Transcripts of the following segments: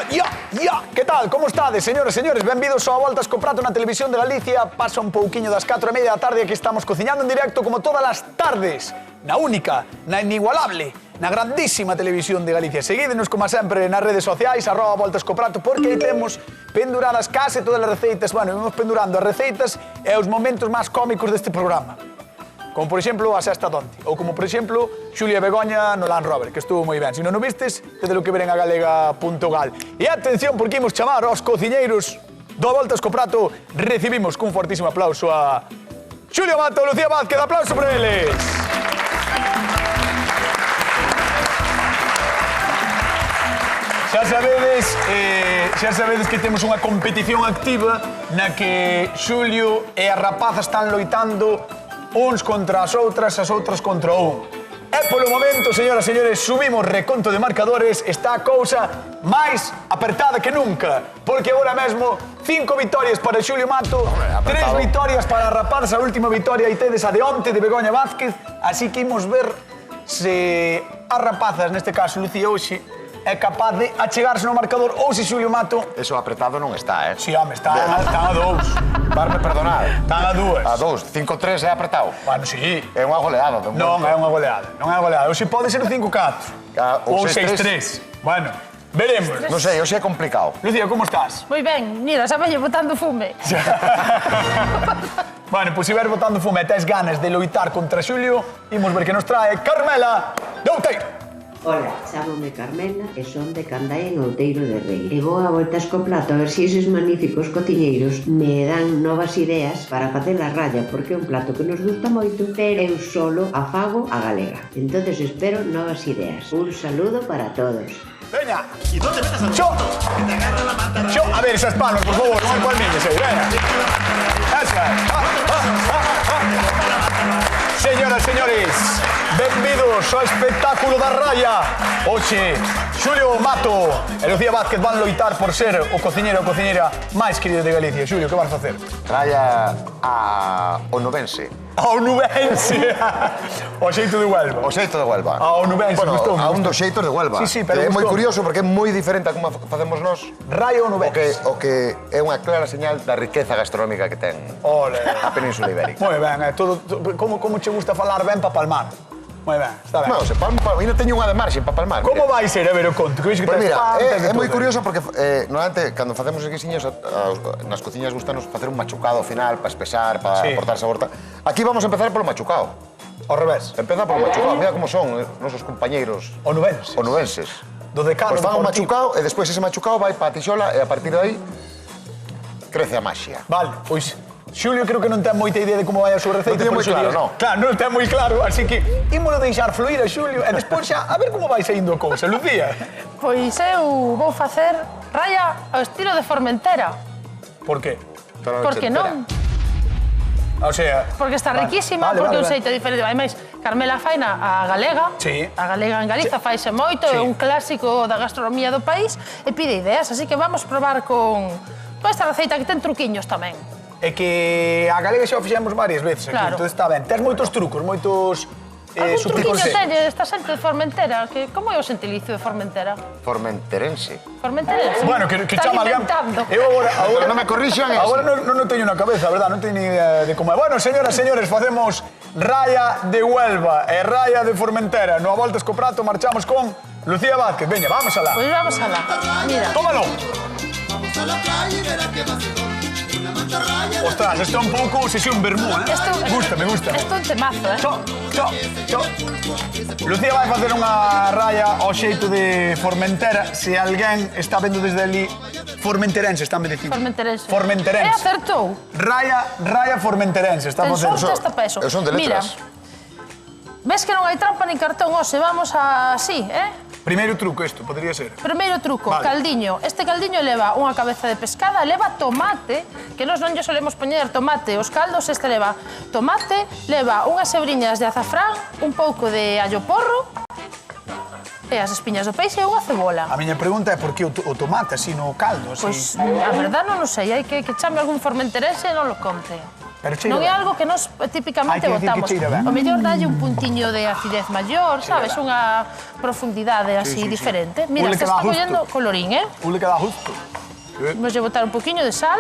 Que tal? Como estades, señores, señores? Benvidos ao Voltas co Prato na Televisión de Galicia. Pasa un pouquiño das 4:30 da tarde e aquí estamos cociñando en directo como todas as tardes. Na única, na inigualable, na grandísima Televisión de Galicia. Seguídenos, como sempre, nas redes sociais, @voltascoprato, porque aí temos penduradas case todas as receitas. Bueno, vamos pendurando as receitas e os momentos máis cómicos deste programa. Como, por exemplo, a sexta donte. Ou como, por exemplo, Xulia Begoña no Land Rover, que estuvo moi ben. Se non o vistes, tedelo que ver en agalega.gal. E atención, porque imos chamar aos cociñeiros do Voltas co Prato. Recibimos cun fortísimo aplauso a Xulio Mato, Lucía Vázquez. Aplauso para eles. Xa sabedes que temos unha competición activa na que Xulio e a rapaza están loitando uns contra as outras contra un. E polo momento, señoras e señores, subimos reconto de marcadores, está a cousa máis apertada que nunca, porque agora mesmo 5 vitorias para Xulio Mato, 3 vitorias para a rapaza, a última vitoria aí tedes a de onte de Begoña Vázquez, así que imos ver se as rapazas, neste caso Lucía hoxe, é capaz de achegarse no marcador ou se Xulio Mato... Eso apretado non está, Si, home, está a 2. Varme perdonar. Están a 2. A 2. 5-3 é apretado. Bueno, si. É unha goleada. Non é unha goleada. Non é unha goleada. Ou se pode ser o 5-4. Ou 6-3. Bueno, veremos. Non sei, hoxe é complicado. Lucía, como estás? Moi ben, mira, xa veño botando fume. Bueno, pois se ver botando fume e tes ganas de loitar contra Xulio, imos ver que nos trae Carmela de Outeiro. Ola, chámome Carmela e son de Candai en Outeiro de Rei. E vou a Voltas co Prato a ver se eses magníficos cociñeiros me dan novas ideas para facer a raya, porque é un plato que nos gusta moito, pero eu solo a fago a galega. Entonces espero novas ideas. Un saludo para todos. Veña! Xo! Xo! A ver, esas palmas, por favor, non hai palmillas aí, veña! Esa! Señoras, señores, benvidos ao espectáculo da raya. Oxe, Xulio Mato e Lucía Vázquez van loitar por ser o cociñeiro ou cociñeira máis querido de Galicia. Xulio, que vas facer? Raya a onubense. A onubense! O xeito de Huelva. O xeito de Huelva. A onubense, bueno, gustoume. A un dos xeitos de Huelva. Sí, pero é moi gustou. curioso porque é moi diferente a como facemos nós. Raya onubense. O que é unha clara señal da riqueza gastronómica que ten a Península Ibérica. Moi ben, como che gusta falar ben para palmar. Moi ben, está ben. Non, se palmo, ainda teño unha de marxe para palmar. Como vai ser? A ver, o conto. Pois mira, é moi curioso porque normalmente cando facemos os guisiños nas cociñas gustanos facer un machucado ao final para espesar, para aportar sabor. Aquí vamos a empezar polo machucado. Ao revés. Empeza polo machucado. Mira como son nosos compañeiros onubenses. Do decano. Pois fan un machucado e despois ese machucado vai para a tixola e a partir de aí crece a maxia. Vale, pois Xulio creo que non ten moita idea de como vai a súa receita. Non ten moi claro, non. Claro, non ten moi claro, así que ímolo deixar fluir a Xulio e despois xa a ver como vai saindo a cousa. Lucía? Pois eu vou facer raya ao estilo de Formentera. Por qué? Porque non? O sea... Porque está riquísima, porque é un xeito diferente. Ademais, Carmela faina a galega. Sí. A galega en Galiza faise moito, é un clásico da gastronomía do país e pide ideas, así que vamos probar con esta receita que ten truquiños tamén. É que a galega xa o fixemos varias veces aquí, entón está ben. Tes moitos trucos, moitos... Algún truquiño teñe esta xente de Formentera, que como é o xentilicio de Formentera? Formenterense. Formenterense? Bueno, que chama alguén... Eu agora non me corrixan eso. Agora non o teño na cabeza, verdad? Non teño ni idea de como é. Bueno, señoras, señores, facemos raya de Huelva e raya de Formentera. No a Voltas co Prato marchamos con Lucía Vázquez. Veña, vamos alá. Pois vamos alá. Mira. Tómalo. Ostras, isto é un pouco sesión vermú, eh? Gusta. Isto é un temazo, eh? Cho. Lucía vai facer unha raya ao xeito de Formentera. Se alguén está vendo desde ali, formenterense, está me dicindo. Formenterense. E acertou. Raya formenterense, está facendo. Ten sorte peso. Eu son de letras. Mira, ves que non hai trampa nin cartón, hoxe vamos así, eh? Primeiro truco isto, podría ser. Primeiro truco, caldiño. Este caldiño leva unha cabeza de pescada, leva tomate, que nós non lle solemos poñer tomate aos caldos, este leva tomate, leva unhas hebriñas de azafrán, un pouco de allo porro, e as espiñas do peixe e unha cebola. A miña pregunta é por que o tomate así no caldo? Pois, a verdad non o sei, hai que chame algún formenterense e non lo conte. Pero cheira Non é ben. algo que nos típicamente Hai que dicir que botamos. cheira ben. O mellor dalle un puntiño de acidez maior, sabes? ben. Unha profundidade así diferente. Mira, Ule que está dá gusto. collendo colorín, Ule que dá justo. Vamos a botar un poquinho de sal.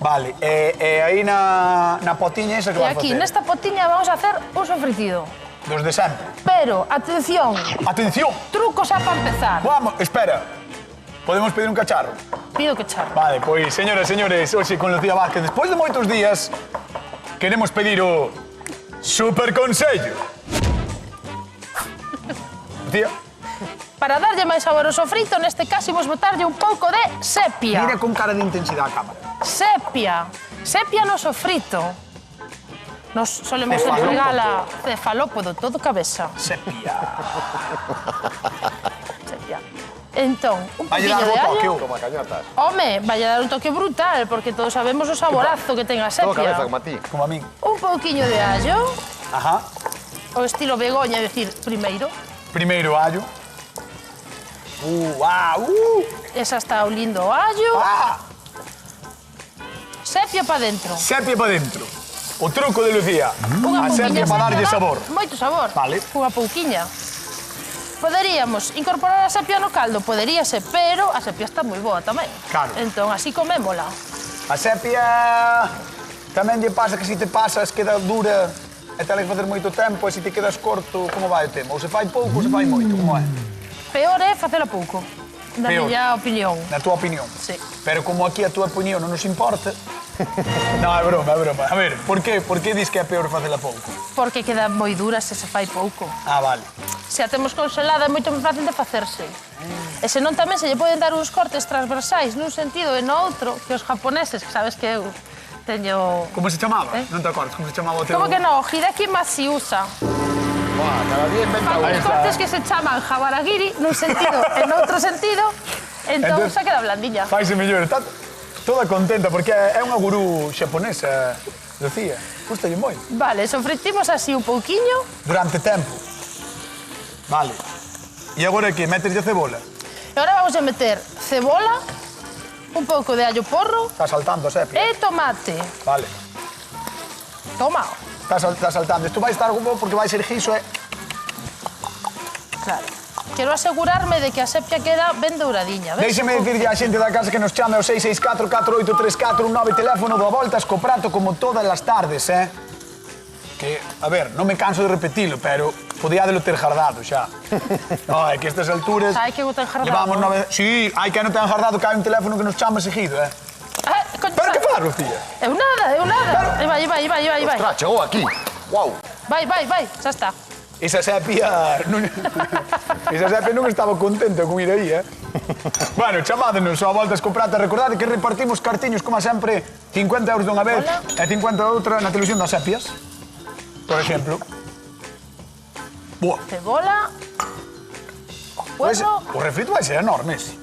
Vale, e aí na potiña esa que E vas aquí, facer? nesta potiña, vamos a hacer un sofritido. Dos de sempre. Pero, atención, Atención! trucos xa para empezar. Vamos, espera. Podemos pedir un cacharro? Pido que charro. Vale, pois, señoras e señores, hoxe con Lucía Vázquez, despois de moitos días, queremos pedir o super consello. Lucía, Para darlle máis sabor ao sofrito, neste caso, imos botarlle un pouco de sepia. mira con cara de intensidade a cámara. Sepia. Sepia no sofrito. Nos solemos Cefalópodo. empregala cefalópodo, todo cabeza. Sepia. Sepia. Entón, un Vai poquinho dar de o toque, allo. o. Toma, cañotas. Home, vai a dar un toque brutal, porque todos sabemos o saborazo que ten a Todo cabeza, sepia. como a ti. Como a min. Un pouquiño de allo, Ajá. o estilo Begoña, é dicir, primeiro. Primeiro allo. Esa está olindo o allo. Ah! Sepia para dentro. Sepia para dentro. O truco de Lucía. Unha A sepia pouquiña para darlle dá sabor. Moito sabor. Vale. Unha pouquiña. Poderíamos incorporar a sepia no caldo, poderíase, pero a sepia está moi boa tamén. Claro. Entón, así comémola. A sepia tamén lle pasa que se te pasas queda dura e tens que facer moito tempo e se te quedas corto, como vai o tema? Ou se fai pouco ou se fai moito, como é? Peor é facela pouco, na Peor. miña opinión. Na túa opinión. Sí. Pero como aquí a túa opinión non nos importa... Non, é broma, é broma. A ver, por que dis que é peor facela pouco? Porque queda moi dura se se fai pouco. Ah, vale. Se a temos congelada é moito máis fácil de facerse. E senón tamén se lle poden dar uns cortes transversais nun sentido e no outro, que os japoneses, que sabes que eu teño... Como se chamaba? Eh? Non te acordas como se chamaba o teu... Como que no? Hideki Matsiusa. Buah, cada día inventa Fai uno. uns cortes que se chaman jabaragiri nun sentido e noutro sentido, entón Entonces- xa queda blandiña. Faise mellor, está toda contenta porque é unha gurú xaponesa, Lucía. Gustalle moi. Vale, sofritimos así un pouquiño. Durante tempo. Vale. E agora que metes a cebola? E agora vamos a meter cebola, un pouco de allo porro Está saltando a sepia. e tomate. Vale. Toma. Está saltando. Isto vai estar como porque vai ser guiso e... Claro. Quero asegurarme de que a sepia queda ben douradiña. ves? Déixeme dicirlle á xente da casa que nos chame ao 664-483419 teléfono do A Voltas co prato como todas as tardes, Que, a ver, non me canso de repetilo, pero podíadelo ter jardado xa. No, é que estas alturas... Hai que o ten jardado. Levamos 9... Sí, hai que non ten jardado que hai un teléfono que nos chama seguido, Ah, coño, Pero que faz, Lucía? Eu nada. Vai. Ostras, chegou aquí. Guau. Vai, xa está. Esa sepia non... Esa sepia non estaba contenta con ir aí, Bueno, chamádenos ao Voltas co Prato. Recordade que repartimos cartiños, como sempre, 50 euros dunha vez Hola. e 50 outra na televisión das sepias. Por exemplo. Boa. Cebola. Pois, Puerro. o refrito vai ser enorme, ese.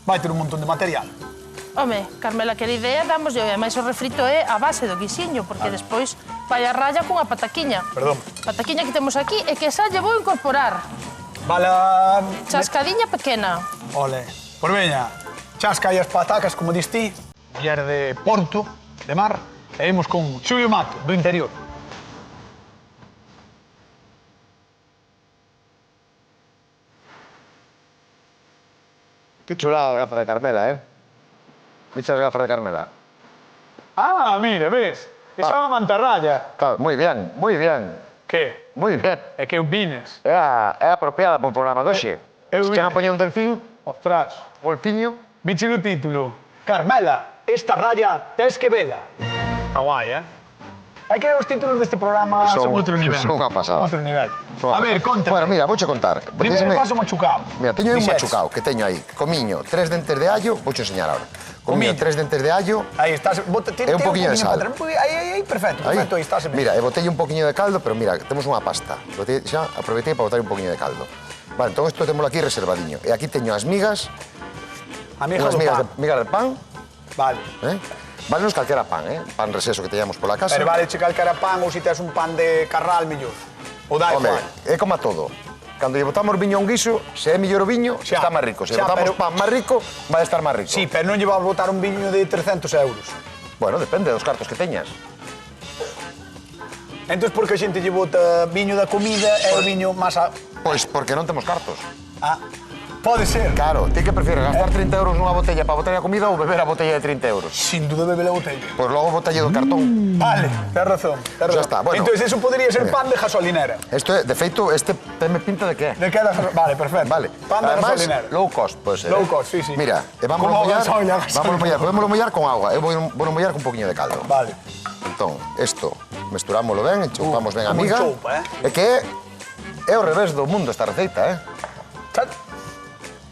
Vai ter un montón de material. Home, Carmela, que idea damos yo. E máis o refrito é a base do guisiño, porque despois vai a raya cunha pataquiña. Perdón. Pataquiña que temos aquí e que xa lle vou incorporar. Vala... Chascadiña pequena. Ole. Por veña, chasca aí as patacas, como dis ti, muller de Porto, de mar, e imos con Xulio Mato, do interior. Qué chulada la gafa de Carmela, Muchas gafas de Carmela. Ah, mira, ves? Esa é unha mantarraya. Claro, muy bien, muy bien. Que? Muy bien. É que eu vines. É apropiada para o programa de hoxe. Eu Se vi- que a poñer un delfín, Ostras. golfiño. Viche no título. Carmela, esta raya tes que vela. Está guai, Hai que ver os títulos deste programa son outro nivel. son unha pasada. Outro nivel. Son A unha ver, pasada. conta. Bueno, mira, vouche contar. Primeiro paso machucado. Mira, teño aí un Dixetes. machucao que teño aí. Comiño, 3 dentes de allo, vouche enseñar ahora. Comiño, Comiño. 3 dentes de allo. Aí estás. É un poquinho de sal. Aí, perfecto, Aí. perfecto, aí estás. Mira, e botei un poquinho de caldo, pero mira, temos unha pasta. Botei, xa aproveitei para botar un poquinho de caldo. Vale, entón isto témolo aquí reservadiño. E aquí teño as migas, Amiga unhas do migas pan. migas de pan, Vale. Vale, nos calquera pan, pan reseso que teñamos pola casa. Pero vale che calcara pan ou se tes un pan de carral mellor. Ou dai Home, igual. é como a todo. Cando lle botamos viño a un guiso, se é mellor o viño, Xa, está máis rico. Se xa, botamos pero- pan máis rico, vai estar máis rico. Sí, pero non lle vas a botar un viño de 300 euros. Bueno, depende dos cartos que teñas. Entón, por que a xente lle bota viño da comida e o viño máis a... Pois porque non temos cartos. Ah, pode ser. Claro, ti que prefieres gastar 30 euros nunha botella para botar a comida ou beber a botella de 30 euros? Sin duda bebe la botella. Pois logo botella do cartón. Vale, tens razón. Xa está, bueno. Entón, eso podría ser pan de gasolinera. Isto é, de feito, este teme pinta de que é. De que da gasolinera? Vale, perfecto. Vale. Pan de Además, gasolinera. low cost, pode ser. Low cost, sí, sí. Mira, vamos Como a mollar. gasolina, Vamos a mollar, podemos mollar con agua. Eu vou mollar con un poquinho de caldo. Vale. Entón, isto, mesturámoslo ben, enchufamos ben a como miga. choupa, É que é o revés do mundo esta receita,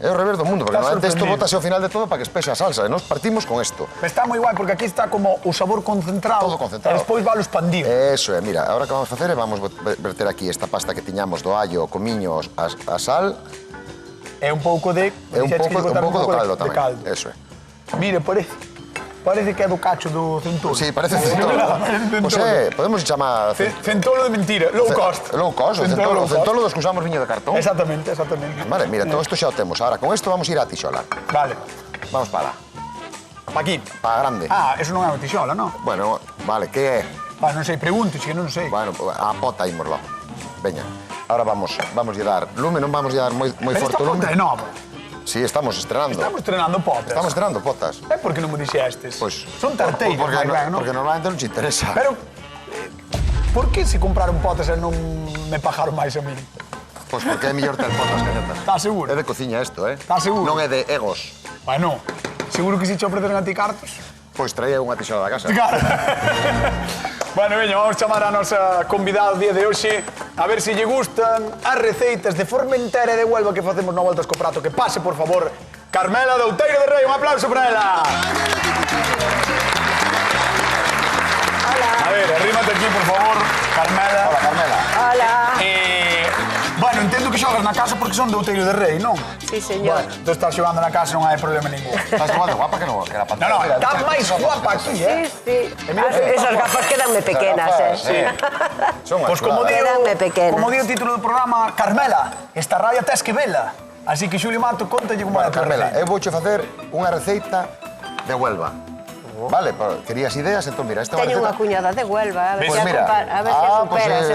É o revés do mundo, porque Está normalmente isto sorprendido. botase ao final de todo para que espexe a salsa, e nós partimos con isto. Está moi guai, porque aquí está como o sabor concentrado. Todo concentrado. E despois va lo expandido. Eso é, mira, agora que vamos facer é vamos verter aquí esta pasta que tiñamos do allo, comiño, a sal, É un pouco de... e un dixeches que pouco botar do caldo de tamén. caldo. Eso é. Mire, parece que é do cacho do centolo. Sí, parece centolo. Pois é, podemos chamar... Centolo de mentira, low cost. Low cost, o centolo dos que usamos viño de cartón. Exactamente, exactamente. Vale, mira, todo isto xa o temos. Ahora, con isto vamos ir á tixola. Vale, Vamos para lá. pa aquí. Para a grande. Ah, eso non é unha tixola, non? Bueno, vale, que é? Non sei, pregunto, que non sei. Bueno, a pota ímoslo. Veña, ahora vamos lle dar lume, non vamos lle dar moi Pero esta forte o lume. ponta é nova. Sí, estamos estrenando. Estamos estrenando potas. Estamos estrenando potas. É porque non me dixestes? Pois, Son tarteiros, porque, máis ben, non? porque normalmente non te interesa. Pero, por que se compraron potas e non me pagaron máis a mí? Pois porque é mellor ter potas que netas. Estás seguro? É de cociña isto, Estás seguro? Non é de egos. Bueno, seguro que se che ofrecen a ti cartos? Pois traía unha tixola da casa. Claro. Bueno, veña, vamos chamar a nosa convidada o día de hoxe a ver se lle gustan as receitas de Formentera e de Huelva que facemos no Voltas co Prato. Que pase, por favor, Carmela de Outeiro de Rei. Un aplauso para ela. A ver, arrímate aquí, por favor, Carmela. Hola, Carmela. Hola. Bueno, entendo que xogas na casa porque son de Outeiro de Rei, non? Sí, señor. Bueno, tú estás xogando na casa, non hai problema ningún. Estás igual de guapa que no, que la pantalla. No, Mira, está mira, máis mira, guapa aquí, Sí, sí. mira, Esas gafas quedanme pequenas, Sí. Son unha Pois como chulada. Quédanme pequenas. como di o título do programa, Carmela, esta raya tes que vela. Así que Xulio Mato, contalle como é a Bueno, tua Carmela, receita. eu vouche facer unha receita de Huelva. Vale, pero querías ideas, entón mira, esta é Teño unha receta... cuñada de Huelva, a ver Pois se mira, a ver se pues, superas,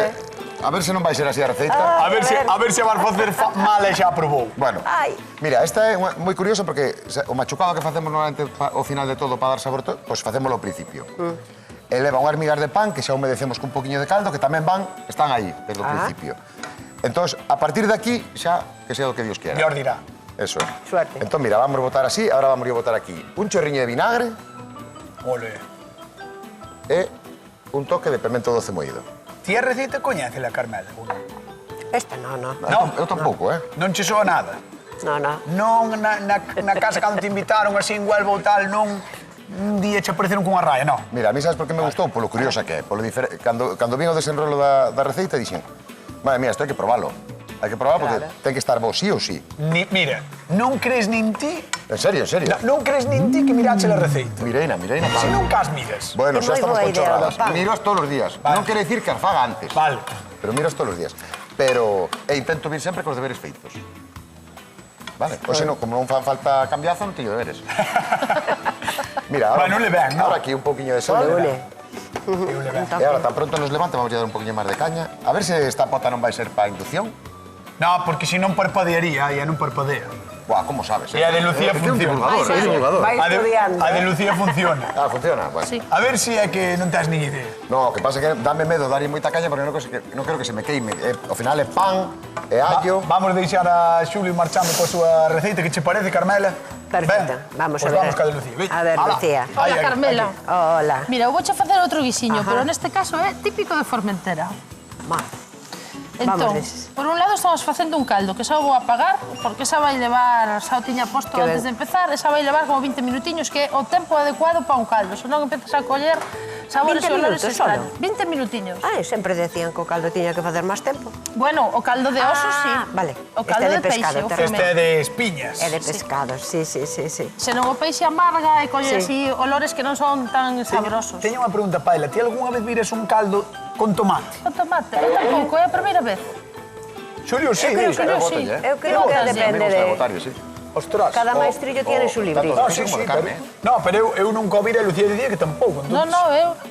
a ver se non vai ser así a receita. A ver se vas facer mal e xa aprobou. Bueno, Ai. mira, esta é moi curiosa porque o machucado que facemos normalmente ao final de todo para dar sabor, pois facémolo ao principio. E leva unhas migas de pan que xa humedecemos cun poquinho de caldo que tamén están aí desde o principio. Entón, a partir de aquí, xa que sea o que Dios quiera. Dios dirá. Eso é. Suerte. Entón, mira, vamos a botar así, ahora vamos a botar aquí un chorriño de vinagre Ole. e un toque de pemento doce moído. Ti a receita coñécela, Carmela? Esta no, no. Eu tampouco, Non che soa nada? No, no. Non na casa cando te invitaron así en Huelva ou tal, non un día che apareceron cunha raya, non? Mira, a mí sabes por que me gustou? Polo curiosa que é. Cando vin o desenrolo da receita, dixen, madre mía, isto hai que probalo. Hai que probalo porque ten que estar bo sí ou sí. Mira, non crees nin ti... En serio, en serio. Non crees nin ti que mirache a receita. Mireina, Se non cas miras. Bueno, É xa moi estamos boa con idea, chorradas. papá. Miras todos os días. Vale. Non quere dicir que as faga antes. Vale. Pero miras todos os días. Pero intento vir sempre cos deberes feitos. Vale? Ou senón, como non fan falta cambiazo, non teño deberes. Mira, ahora, Bueno, le ven, ¿no? ahora aquí un poquinho de sal. Ole. E ahora, tan pronto nos levante, vamos a dar un poquinho máis de caña. A ver se esta pota non vai ser para inducción. No, porque se non parpadearía, e non parpadea. Buah, como sabes? E a de Lucía É un funciona. divulgador, é un divulgador. Vai estudiando. A de Lucía funciona. Ah, funciona? Bueno. Sí. A ver se é que non tes nin idea. No, o que pasa é que dame medo darlle moita caña porque non quero que se me queime. Ao final é pan, é allo... Vamos deixar a Xulio marchando coa súa receita. Que che parece, Carmela? Perfecto. Ben, Vamos pues a ver. Vamos ca de Lucía. Veña. A ver, Ala. Lucía. Hola, Aí, Carmela. aquí. Hola. Mira, vouche facer outro guixiño, Ajá. pero neste caso é típico de Formentera. Va. Entón, deses. por un lado estamos facendo un caldo que xa o vou apagar porque xa vai levar, xa o tiña posto Que antes ben. de empezar, e xa vai levar como 20 minutiños, que é o tempo adecuado para un caldo, senón empezas a coller sabores 20 e olores minutos solo? extraños. 20 minutiños. Ai, sempre decían que o caldo tiña que facer máis tempo. Bueno, o caldo de oso, sí. Vale. O caldo Este de de pescado, peixe, o te Este é fermento. de espiñas. É de pescado, sí, sí, sí, sí. Senón o peixe amarga e colle Sí. así olores que non son tan sabrosos. Teño unha pregunta, Paila. Ti algunha vez vires un caldo con tomate? Con tomate, eu tampouco, é a primeira vez. Xulio, sí. creo diz. que non, bótalle, sí. eh? Eu creo que Botas, depende Amigos de... botario, sí. Ostras. Cada maestrillo tiene su librito. No, sí, sí, pero... No, pero eu nunca ouvi a Lucía dicir que tampouco. No, no,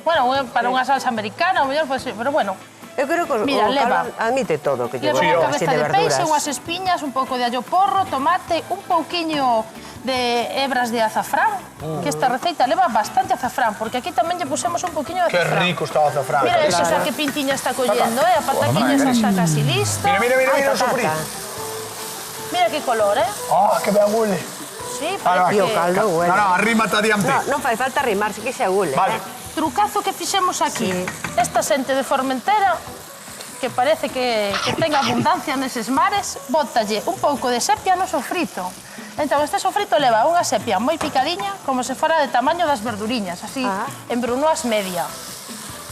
bueno, para unha salsa americana, o mellor, pues, pero bueno. Eu creo que Mira, o leva. Carlos admite todo que lleva Leva unha así cabeza de peixe, verduras. unhas espiñas, un pouco de allo porro, tomate, un pouquiño de hebras de azafrán, que esta receita leva bastante azafrán, porque aquí tamén lle pusemos un pouquiño de Que azafrán. rico está o azafrán. Mira eso, xa que pintiña está collendo, a pataquiña xa está casi lista. Mira o sofrito. Mira que color, Ah, que ben huele. Sí, Vale, parece E o que... caldo, bueno. No, arrímate adiante. Non fai falta rimar, si que se agule. Vale. Trucazo que fixemos aquí. Sí. Esta xente de Formentera, que parece que ten abundancia neses mares, bótalle un pouco de sepia no sofrito. Entón, este sofrito leva unha sepia moi picadiña, como se fora de tamaño das verduriñas, así, en brunoas media.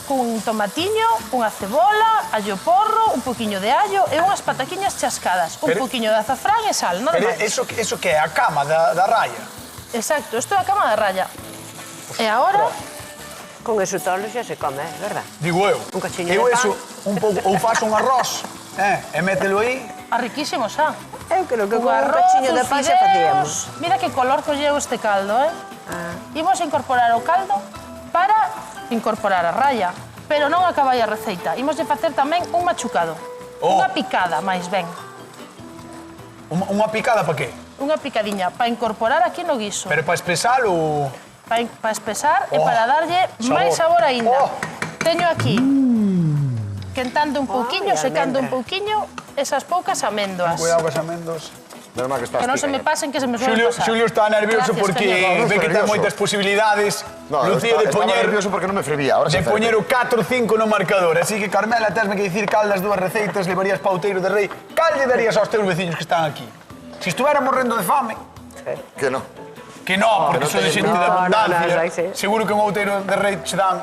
Cun tomatiño, unha cebola, allo porro, un poquiño de allo e unhas pataquiñas chascadas. Un poquiño de azafrán e sal, nada Pero máis. eso que é a cama da raya. Exacto, isto é a cama de raya. E agora, Con eso tolo xa se come, verdad? Digo eu. Un cachiño eu de pan. eso, un pouco, ou fas un arroz, e mételo aí. a riquísimo xa. Eu creo que Un con un arroz, cachiño de uns pan xa fideos. facíamos. Mira que color colleu este caldo, Imos a incorporar o caldo para incorporar a raya, pero non acaba a receita. Imos de facer tamén un machucado. Oh. Unha picada, máis ben. Unha picada para qué? Unha picadiña para incorporar aquí no guiso. Pero para espesalo... Para espesar e Oh, para darlle máis sabor aínda. Oh. Teño aquí, quentando un pouquiño, Ai, secando un almendra. pouquiño, esas poucas améndoas. Cuidado con as amendos. Menos mal que estás Que non se me pasen, que se me suelen pasar. Xulio está nervioso Gracias, porque Cañón. ve que ten nervioso. moitas posibilidades. No, Lucía de estaba poñer... nervioso porque non me fervía, ahora De se poñer ferve. o 4-5 no marcador. Así que, Carmela, tesme que dicir cal das dúas receitas levarías pa Outeiro de Rei. Cal lle darías aos teus veciños que están aquí? Se estuera morrendo de fame, Que no. que no, porque no son de teñen xente de nada. abundancia. No, sí. Seguro que en Outeiro de Rei che dan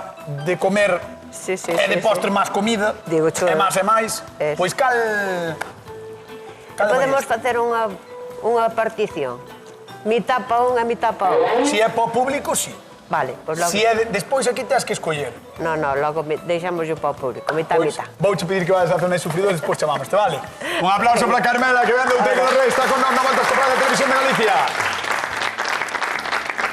de comer Sí, sí, e de sí, postre sí. máis comida, Digo, cho- e máis. Es. Pois cal... Podemos levarías? facer unha partición. Mitad pa unha, mitad pa outra. Si é po público, si. Vale, pois logo... Si é despois aquí tens que escoller. No, logo deixamos o pa o público. Mitad, Pois, mitad. vouche pedir que vayas a zona de sufridores, despois chamamos, te vale? Un aplauso para Carmela, que vende Outeiro de Rei, está con nós na Volta Escopada de Televisión de Galicia.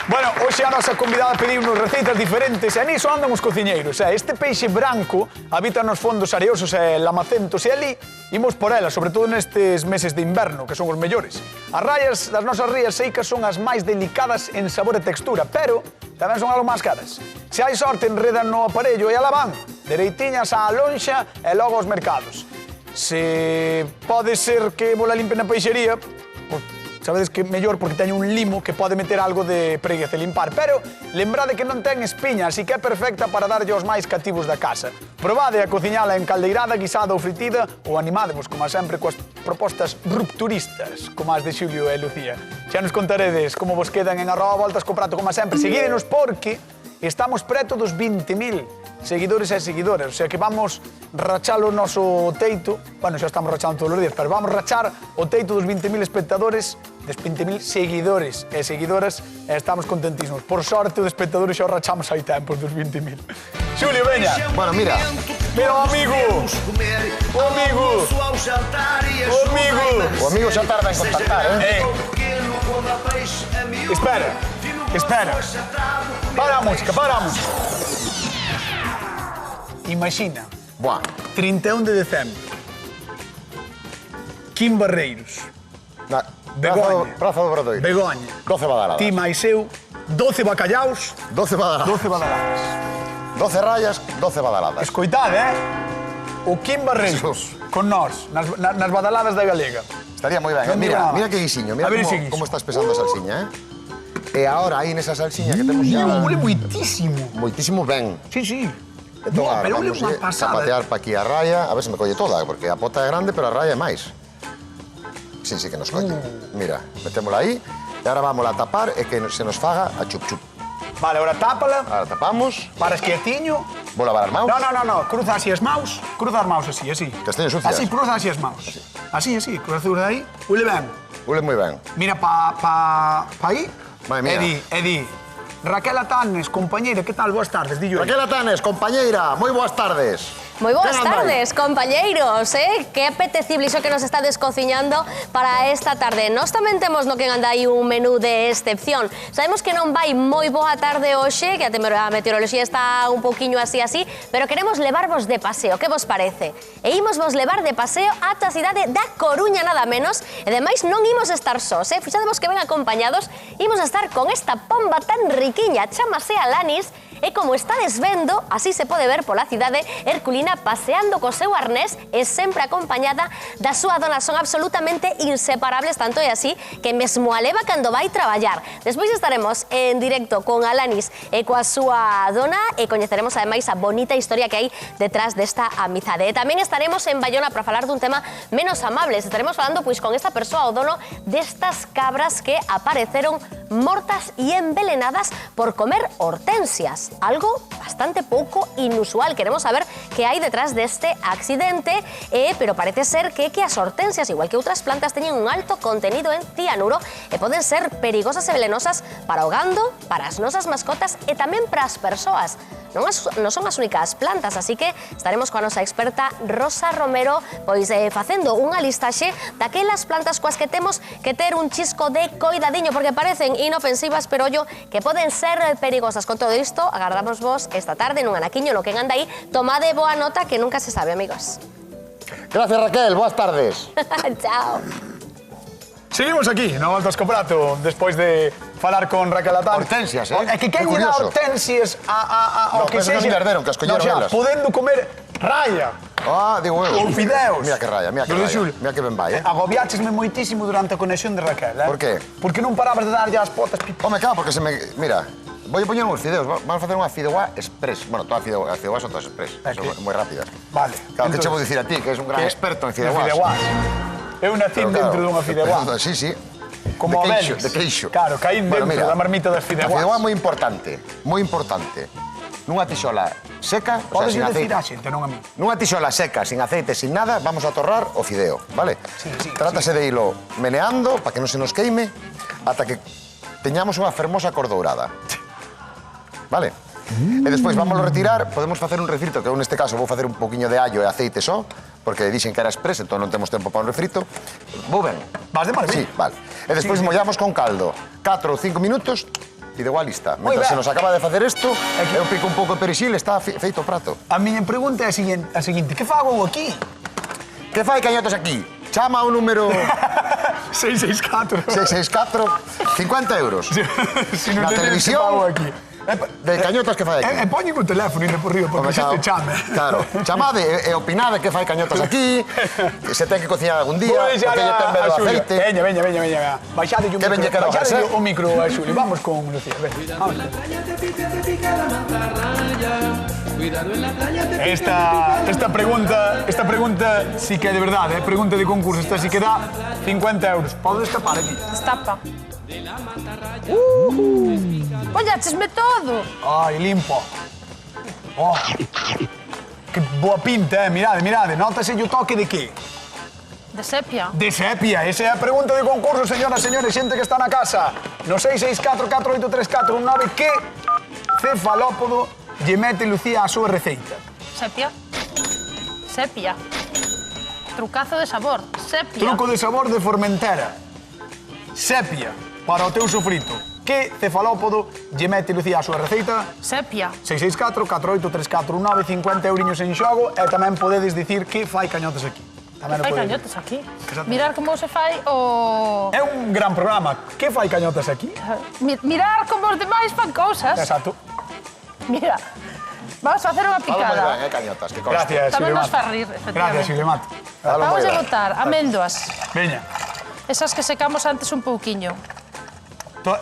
Bueno, hoxe a nosa convidada pediu-nos receitas diferentes e niso andan os cociñeiros. Este peixe branco habita nos fondos areosos e lamacentos e ali imos por ela, sobre todo nestes meses de inverno, que son os mellores. As raias das nosas rías seicas son as máis delicadas en sabor e textura, pero tamén son algo máis caras. Se hai sorte, enredan no aparello e alá van, dereitiñas á lonxa e logo aos mercados. Se pode ser que vola limpe na peixería, pois, sabedes que mellor porque teño un limo que pode meter algo de preguez e limpar, pero lembrade que non ten espiña, así que é perfecta para darlle aos máis cativos da casa. Probade a cociñala en caldeirada, guisada ou fritida ou animádevos, como sempre, coas propostas rupturistas, como as de Xulio e Lucía. Xa nos contaredes como vos quedan en @voltascoprato, como sempre. Seguídenos porque estamos preto dos 20.000 seguidores e seguidoras, o sea que vamos rachar o noso teito, bueno, xa estamos rachando todos os días, pero vamos rachar o teito dos 20.000 espectadores, dos 20.000 seguidores e seguidoras, e estamos contentísimos. Por sorte, os espectadores xa o rachamos hai tempos dos 20.000. Xulio, veña. Bueno, mira, Pero amigo, o amigo, o amigo. o amigo xa tarda en contactar, Espera. Para a música, Imagina, Buah, 31 de decembro, Quim Barreiros, na, Begoña. Praza do Bradoiro. Begoña, 12 badaladas. ti máis eu, 12 bacallaos, 12 badaladas. 12 badaladas. 12 rayas, 12 badaladas. Escoitade, O Quim Barreiros, con nós, nas badaladas da Galega. Estaría moi ben. Non digo nada. Mira que guisiño, mira A ver ese como guiso. estás pesando a salsiña, E agora aí nesa salsiña que temos xa... Huele moitísimo. Moitísimo ben. Sí. Entón, Buah, agora pero huele vamos unha a pasada. zapatear pa aquí a raya, a ver se me colle toda, porque a pota é grande, pero a raya é máis. Sí, que nos colle. Mira, metémola aí, e agora vamos a tapar e que se nos faga a chup-chup. Vale, ahora tápala, Agora tapamos, paras quietiño. vou lavar as maus. No, cruza así as maus, así. Que estén sucias. Así, cruza así as maus. Así, cruza aí, huele ben. Huele moi ben. Mira pa aí. Madre mía. E di, Raquel Atanes, compañeira, que tal? Boas tardes, dillo. Raquel Atanes, compañeira, moi boas tardes. Moi boas tardes, compañeiros, Que apetecible iso que nos está descociñando para esta tarde. Nós tamén temos no que anda aí un menú de excepción. Sabemos que non vai moi boa tarde hoxe, que a meteoroloxía está un pouquiño así, pero queremos levarvos de paseo, que vos parece? E imos vos levar de paseo ata a cidade da Coruña, nada menos, e demais non imos estar sós, Fixadevos que ven acompañados, imos a estar con esta pomba tan riquiña, chámase Alanis, e como estades vendo, así se pode ver pola cidade herculina paseando co seu arnés e sempre acompañada da súa dona. Son absolutamente inseparables, tanto é así que mesmo a leva cando vai traballar. Despois estaremos en directo con Alanis e coa súa dona e coñeceremos ademais a bonita historia que hai detrás desta amizade. E tamén estaremos en Bayona para falar dun tema menos amable. Estaremos falando pois con esta persoa, o dono destas cabras que apareceron mortas e envelenadas por comer hortensias. Algo bastante pouco inusual. Queremos saber que hai detrás deste accidente, pero parece ser que as hortensias, igual que outras plantas, teñen un alto contenido en cianuro e poden ser perigosas e velenosas para o gando, para as nosas mascotas e tamén para as persoas. Non son as únicas plantas, así que estaremos coa nosa experta Rosa Romero pois facendo unha listaxe daquelas plantas coas que temos que ter un chisco de coidadiño, porque parecen inofensivas, pero ollo que poden ser perigosas. Con todo isto, agardamos vos esta tarde nun anaquiño no que anda aí. Tomade boa nota que nunca se sabe, amigos. Gracias, Raquel. Boas tardes. Chao. Seguimos aquí, no Voltas co Prato, despois de falar con Raquel Atán. Hortensias, É que quen lle dá hortensias ao que sexa... Non, herderon, que as colleron elas. Podendo comer raya. Digo eu. Ou fideos. Mira que raya, mira que raya. Mira que ben vai, Agobiáchesme moitísimo durante a conexión de Raquel, Por qué? Porque non parabas de darlle as potas. Home, claro, porque se me... Mira, vou poñer uns fideos. Vamos a facer unha fideuá express. Bueno, todas as fideuás son todas express. Son moi rápidas. Vale. Claro, que che vou dicir a ti, que és un gran experto en fideuás. Eu nacín dentro dunha fideuá. Sí. Como de queixo. Claro, caín dentro da marmita das fideuás. A fideuá é moi importante, moi importante. Nunha tixola seca, o sea, sin aceite. Podes dicir a xente, non a mí. Nunha tixola seca, sin aceite, sin nada, vamos a torrar o fideo, vale? Sí. Trátase de ilo meneando para que non se nos queime ata que teñamos unha fermosa cor dourada. Vale? E despois vámoslo retirar, podemos facer un refrito, que eu neste caso vou facer un poquinho de allo e aceite só, porque dixen que era express, entón non temos tempo para un refrito. Vou ben? Vas de maravilla. Sí, vale. E despois mollamos con caldo 4 ou 5 minutos, fideuá lista. Mentre se nos acaba de facer isto, eu pico un pouco de perixil, está feito o prato. A miña pregunta é a seguinte, que fago aquí? Que fai cañotas aquí? Chama o número... 664. 664, 50 euros. Na televisión... De cañotas que fai aquí. E poñen o teléfono e por río, porque xente chame. Claro, chamade e opinade que fai cañotas aquí, que se ten que cociñar algún día, Vou deixar porque lle ten medo a o Xulia. aceite. Veña. Baixade o micro a Xulia. Vamos con Lucía. Esta pregunta sí que é de verdade, pregunta de concurso. Esta sí que dá 50 euros. Podes tapar aquí. Destapa. Olláchesme todo. Ai, limpo. Que boa pinta, mirade. Nótase o toque de que? De sepia. De sepia. Esa é a pregunta de concurso, señoras, señores, xente que está na casa. No 664-483419, que cefalópodo lle mete Lucía a súa receita? Sepia. Trucazo de sabor. Sepia. Truco de sabor de Formentera. Sepia. Para o teu sofrito. Que cefalópodo lle mete Lucía a súa receita? Sepia. 664-483419, 50 euriños en xogo, e tamén podedes dicir que fai cañotas aquí. Fai cañotas aquí. Mirar como se fai o... É un gran programa. Que fai cañotas aquí? Mirar como os demais fan cousas. Exacto. Mira, vamos a facer unha Fala moi picada. ben, cañotas, que conste. Gracias, Tamén nos Xulimat. fa rir, efectivamente. Gracias, Xulimat. Vamos a botar amendoas. Veña. Esas que secamos antes un pouquiño.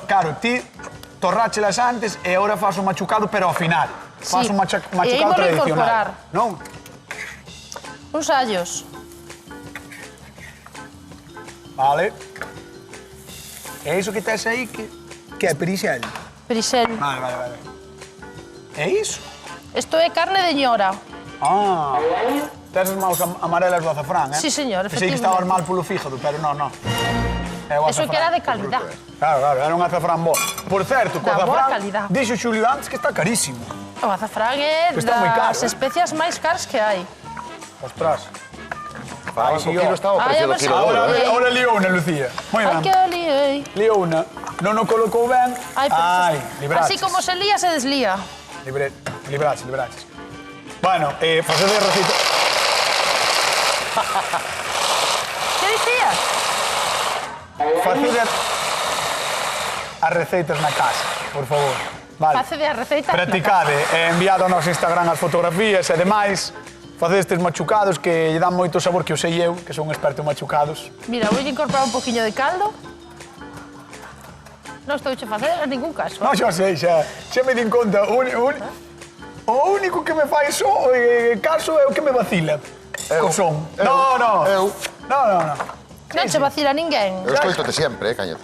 Claro, ti torráchelas antes e agora faz o machucado, pero ao final. Faz un machucado tradicional. Non? Uns allos. Vale. E iso que tes aí, que é perixel? Perixel. Vale. É iso? Isto é carne de ñora. Tes as maus amarelas do azafrán, Sí, señor, Pensei que estabas mal polo fígado, pero non. É o Eso azafrán. que era de calidad. Claro, era un azafrán bo. Por certo, co Da boa azafrán, calidad. dixo Xulio antes que está carísimo. O azafrán é Está moi caro, das especias máis caras que hai. Ostras. Ai, sí, o kilo está ao Ai, precio a do ver se kilo de ouro, ahora- eh? Ahora liou una, Lucía. Moi Ai, que ben. liei. Liou una. Non o colocou ben. Ai, pero Ai, libraches. así como se lía, se deslía. Libraches. Bueno, facede a receita. Que dicías? Facede as receitas na casa, por favor. Vale. Face de a receita. Practicade, enviade ao noso Instagram as fotografías e demais. Facede estes machucados que lle dan moito sabor, que o sei eu, que son un experto en machucados. Mira, vou incorporar un poquinho de caldo. Non estou a facer en ningún caso. Non, xa sei, xa me din conta. O único que me fai caso é o que me vacila. Co son. No. Eu Non se vacila ninguén. escoitote sempre, cañete.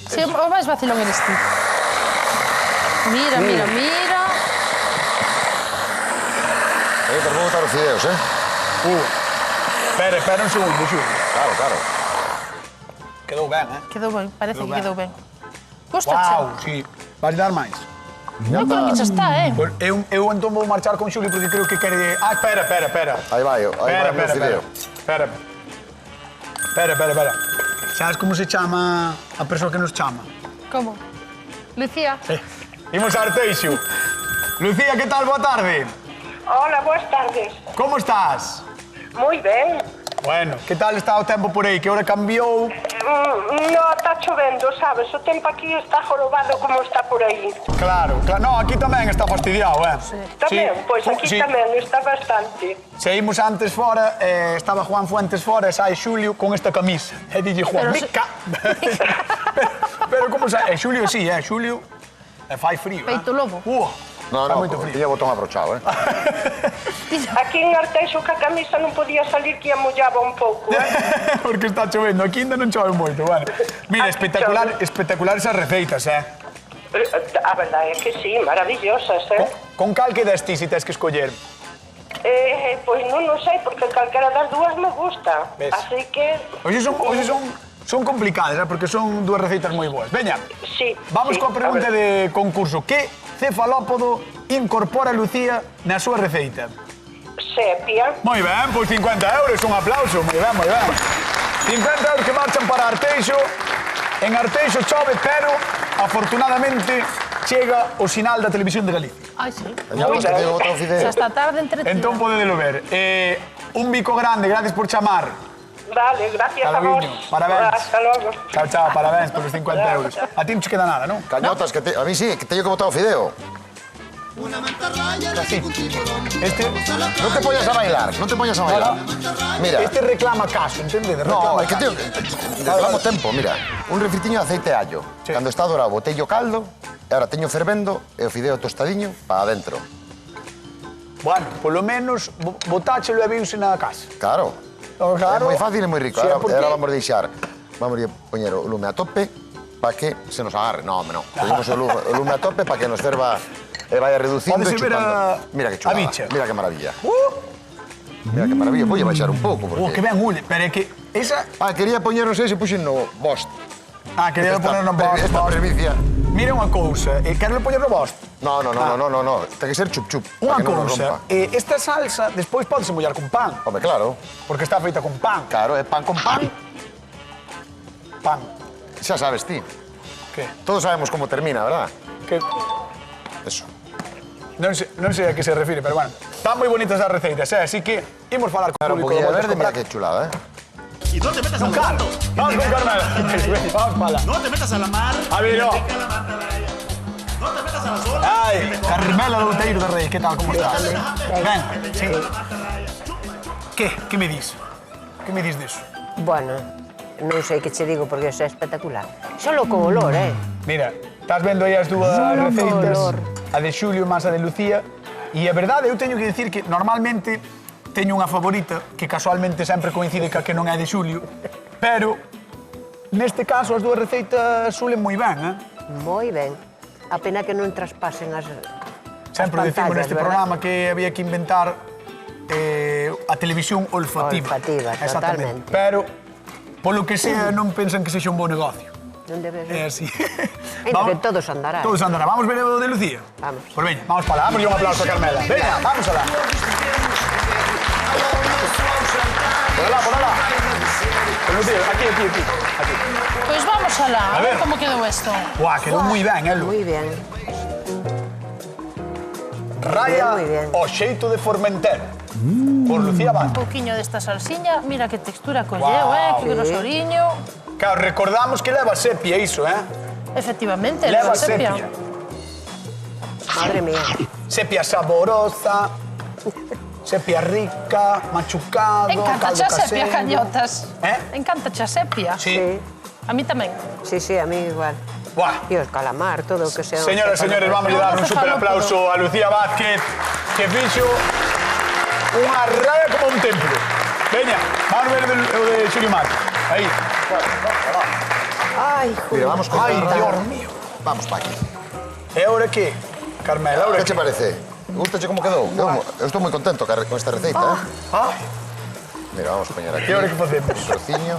Si, o máis vacilón eres ti. Mira. Pero vou botar os fideos, eh? Espera un segundo, Xulio. Claro. Quedou ben, Quedou ben, parece que quedou ben. Gusta, Guau, sí. Vas dar máis? Eu creo que xa está, Pois eu entón vou marchar con Xulio porque creo que quere... Ah, espera. Aí vai o fideo. Espera. Sabes como se chama a persoa que nos chama? Como? Lucía? Imos a Arteixo. Lucía, que tal? Boa tarde. Hola, boas tardes. Como estás? Moi ben. Bueno, que tal está o tempo por aí? Que hora cambiou? No, está chovendo, sabes? O tempo aquí está jorobado como está por aí. Claro. No, aquí tamén está fastidiado, Tamén, pois aquí tamén está bastante. Saímos antes fora, estaba Juan Fuentes fora e sai Xulio con esta camisa. E dille Juan, Pero mica. Pero como sai? Xulio sí, Xulio fai frío. Peito lobo. No, Fai moito frío. tiña botón abrochado, eh? Aquí en Arteixo que a camisa non podía salir que a mollaba un pouco. Porque está chovendo, aquí ainda non chove moito, bueno. Mira, espectacular esas receitas, A verdade é que sí, maravillosas, Con cal que des ti si tes que escoller? Pois non sei, porque calquera das dúas me gusta. Ves? Así que... Hoxe son complicadas, porque son dúas receitas moi boas. Veña, Sí. vamos sí, coa pregunta a ver. de concurso. Que cefalópodo incorpora Lucía na súa receita? Sepia. Moi ben, pois 50 euros, un aplauso, moi ben. 50 euros que marchan para Arteixo. En Arteixo chove, pero afortunadamente chega o sinal da Televisión de Galicia. Ai, sí. Cañados, que teño botado o fideo. Xa esta tarde entretida. Entón podedelo ver. Un bico grande, gracias por chamar. Vale, gracias a vos. Calaviño, parabéns. Hasta logo. Chao, parabéns polos 50 euros. A ti non che queda nada, non? Cañotas, que a mí sí, que teño que botar o fideo. Así. Este Non te poñas a bailar. Mira. Este reclama caso, entendedes? No, Reclama é que caso. reclamo tempo, mira. Un refritiño de aceite e allo. Sí. Cando está dorado, botello caldo, e ahora teño fervendo e o fideo tostadiño para adentro. Bueno, polo menos botáchelo e viuse na casa. Claro. Oh, claro. É moi fácil e moi rico. Sí, Ahora, porque- ahora vamos deixar. Vamos a poñer o lume a tope para que se nos agarre. No, home, non. Poñemos o lume a tope para que nos ferva e vaya reducindo Podes e ver chupando. Mira que chulada. a bicha. Mira que maravilla. Mira que maravilla. Vou baixar un pouco porque... Que ben ule, pero é que esa... Quería poñer, non sei se puxen no Bost. Quería poner no bost. Esta previcia. Mira unha cousa, quero poñer no bost. No. Ten que ser chup-chup. Unha para que non nos cousa, rompa. esta salsa despois podese mollar con pan, Home, claro. porque está feita con pan. Claro, é pan con pan. Pan. Xa sabes ti. Que? Todos sabemos como termina, verdad? Que... Eso. Non sei a que se refire, pero bueno. Están moi bonitas as receitas, así que imos falar con Ahora un público. poquillo de Voltas verde, mira Comprar. que chulada, eh? Y no te metas Con al Carlos. mar. Vamos con Carmela. Vamos para. No te metas a la mar. A ver, no. Que la mata la ella. No te metas a las olas. Ai, Carmela do Outeiro de Rei, que tal, como estás? Ben, sí. Que me dis? Que me dis diso? Bueno, non sei que che digo porque é espectacular. Solo co olor, Mira, estás vendo aí as dúas Solo receitas, color. a de Xulio máis a de Lucía, e a verdade, eu teño que dicir que normalmente teño unha favorita, que casualmente sempre coincide ca que non é de Xulio, pero neste caso as dúas receitas sulen moi ben, Moi ben. A pena que non traspasen as Sempre as decimos pantallas, neste verdad? programa que había que inventar a televisión olfativa. Olfativa, Exactamente. totalmente. Pero, polo que sea, non pensan que sexa un bo negocio. Non debe É ser. así. Ainda que todos andarán. Todos andarán. Vamos ver o de Lucía? Vamos. Pues veña, vamos para lá. Damos un aplauso a Carmela. Veña, vamos alá. Por alá. Lucía, aquí. Pois vamos alá, A a ver ver. como quedou isto. Guau, quedou moi ben, Lu. Muy bien. Raya Muy bien. o xeito de Formentera. Por Lucía Van. Un pouquiño desta salsiña, mira que textura colleu, Guau. que grosoriño. Claro, recordamos que leva sepia iso, Efectivamente, Leva leva sepia. sepia. Madre mía. Sepia saborosa, sepia rica, machucado, Encanta caldo xa sepia, casero. cañotas. Eh? Xa sepia. Sí. Sí. A mí tamén. Sí, sí, a mí igual. Buah. Y os calamar, todo o que sea. Señoras e señores, vamos a dar un Vamos a super falar aplauso a Lucía Vázquez, que fixo unha raya como un templo. Veña, vamos a ver o de Xulio Marco. Aí. Ay, Mira, vamos con Ai, Carmela. Dios mío. Vamos para aquí. E agora que? Carmela, agora ¿Qué que? te parece? ¿Gustache como quedou? Eu estou moi contento con esta receita, Ai, Mira, vamos a poñer aquí. que agora que facemos? Un trociño.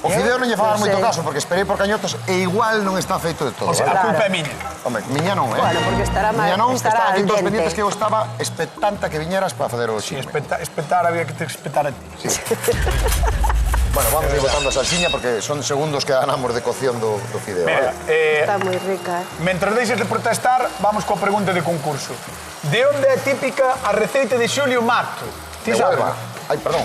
O fideo non lle fagan moito caso, porque esperei por cañotas e igual non está feito de todo. O sea, a vale? culpa é miña. Home, miña non, Bueno, porque estará mal- Miña non, estará estaba aquí al todos dente. pendientes que eu estaba expectante que viñeras para facer o Si chisme. espetar había que te espetar a ti. Bueno, vamos a ir botando a salsiña porque son segundos que ganamos de cocción do fideo. Mira, vale? está muy rica. mentre deixes de protestar, vamos coa pregunta de concurso. De onde é típica a receita de Xulio Mato? Ti De sabes? Huelva. Ai, perdón.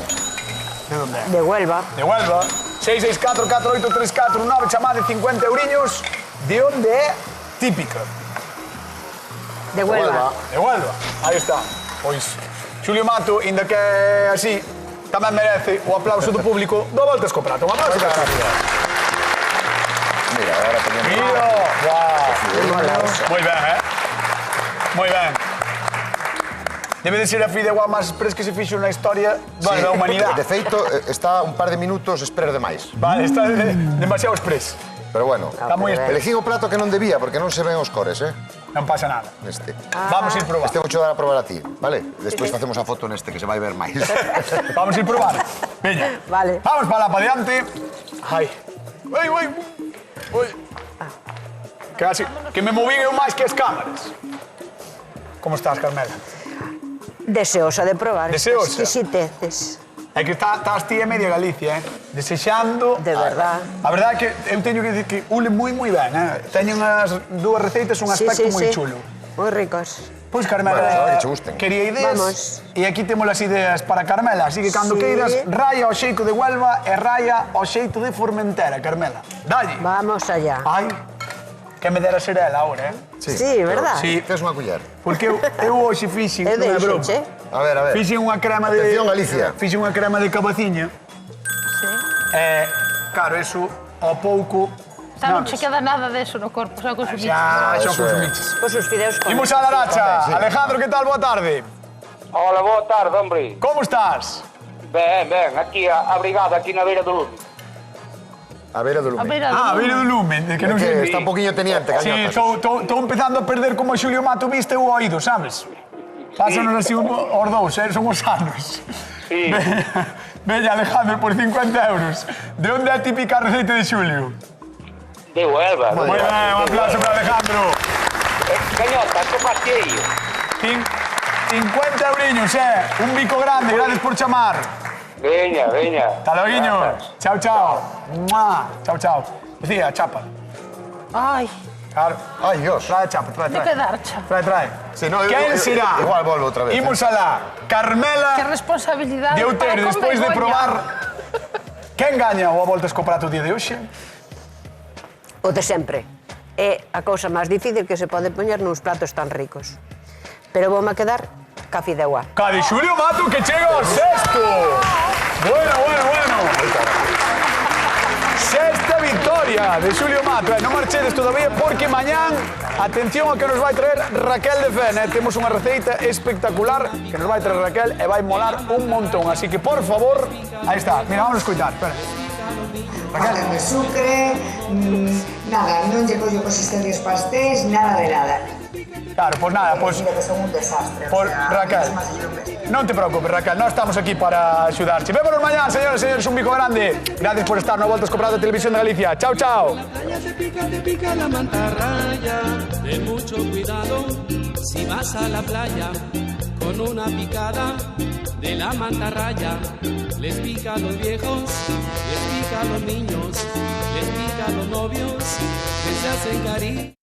De onde é? De Huelva. De Huelva. 664-4834-9, chamade 50 euriños. De onde é típica? De Huelva. De Huelva. Aí está. Pois, Xulio Mato, inda que é así, tamén merece o aplauso do público do Voltas co Prato. Un aplauso para Xulio. Mira, agora poñemos... Mira, guau. Moi ben, Moi ben. Debe de ser a fideuá máis express que se fixo na historia da De humanidade. feito, está un par de minutos esperar demais. Vale, está demasiado express. Pero bueno, Está moi express. elegí o prato que non debía porque non se ven os cores, Non pasa nada. Neste. Vamos a ir probar. Este vou dar a probar a ti, vale? Despois facemos a foto neste que se vai ver máis. Vamos a ir probar. Veña. Vale. Vamos para lá, para diante. Ai. Ui. Casi que me movín eu máis que as cámaras. Como estás, Carmela? Deseosa de probar. Deseosa? Exquisiteces. É que estás ti e media Galicia, desexando... De verdad. A verdade é que eu teño que dicir que ule moi ben, Teñen as dúas receitas un aspecto moi chulo. Muy ricos. Pois, Carmela, Bueno, que che gusten. quería ideas. Vamos. E aquí temos as ideas para Carmela, así que cando Sí. queiras, raya ao xeito de Huelva e raya ao xeito de Formentera, Carmela. Dalle. Vamos allá. Ai, que me dera ser ela agora, Sí, verdad. Sí, Tes unha culler. porque eu hoxe fixen, E non é broma. deixoche. A ver. Fixen unha crema de... Atención, Galicia. Fixen unha crema de cabaciña. E, claro, eso, ao pouco... Xa non che queda nada deso no corpo, xa consumiste. Xa eso é. consumiches. Pues os fideos con... Imos a Laracha. Alejandro, que tal? Boa tarde. Hola, boa tarde, hombre. Como estás? Ben, aquí abrigado, aquí na beira do lume. A beira do A lume. beira Ah, do... vire do lumen, de que non Que sei. está un poquinho teniente, Sí, cañotas. estou empezando a perder como Xulio Mato viste o oído, sabes? Pásanos así os dous, son os anos. Sí. Veña, Alejandro, por 50 euros. De onde é a típica receita de Xulio? De Huelva. Moi ben, un aplauso para Alejandro. Cañota, que pastello. 50 euriños, un bico grande, gracias por chamar. Veña. Hasta luego. Chao. Mua. Chao. Decía, chapa. Ai, Claro. Ai, Dios. Trae chapa, trae. de que darcha. Trae. Sí, no, Quen será? Igual volvo outra vez. Imos alá. Carmela Que responsabilidade de para Outeiro, con despois de vergoña. probar. Quen gaña o a Voltas co Prato o día de hoxe? O de sempre. É a cousa máis difícil que se pode poñer nuns platos tan ricos. Pero vou-me quedar ca fideuá. Cade Xulio Mato que chega ao sexto. Bueno. Sexta victoria de Xulio Mato. Non marchedes todavía porque mañán, atención a que nos vai traer Raquel de Fene. Temos unha receita espectacular que nos vai traer Raquel e vai molar un montón. Así que, por favor, aí está. Mira, vamos a escoitar. Espera. Falta de sucre, nada, non lle collo consistencias pastéis, nada de nada. Claro, pues nada, pues... Mira que son un desastre. Por Raquel, non te preocupes, Raquel, nós estamos aquí para axudarte. Vémonos mañá, señores e señores, un bico grande. Gracias por estar no Voltas co Prato de Televisión de Galicia. Chao, chao. Te pica la mantarraya. Ten mucho cuidado si vas a la playa con una picada de la mantarraya. Les pica a los viejos, les pica a los niños, les pica a los novios que se hacen cariño.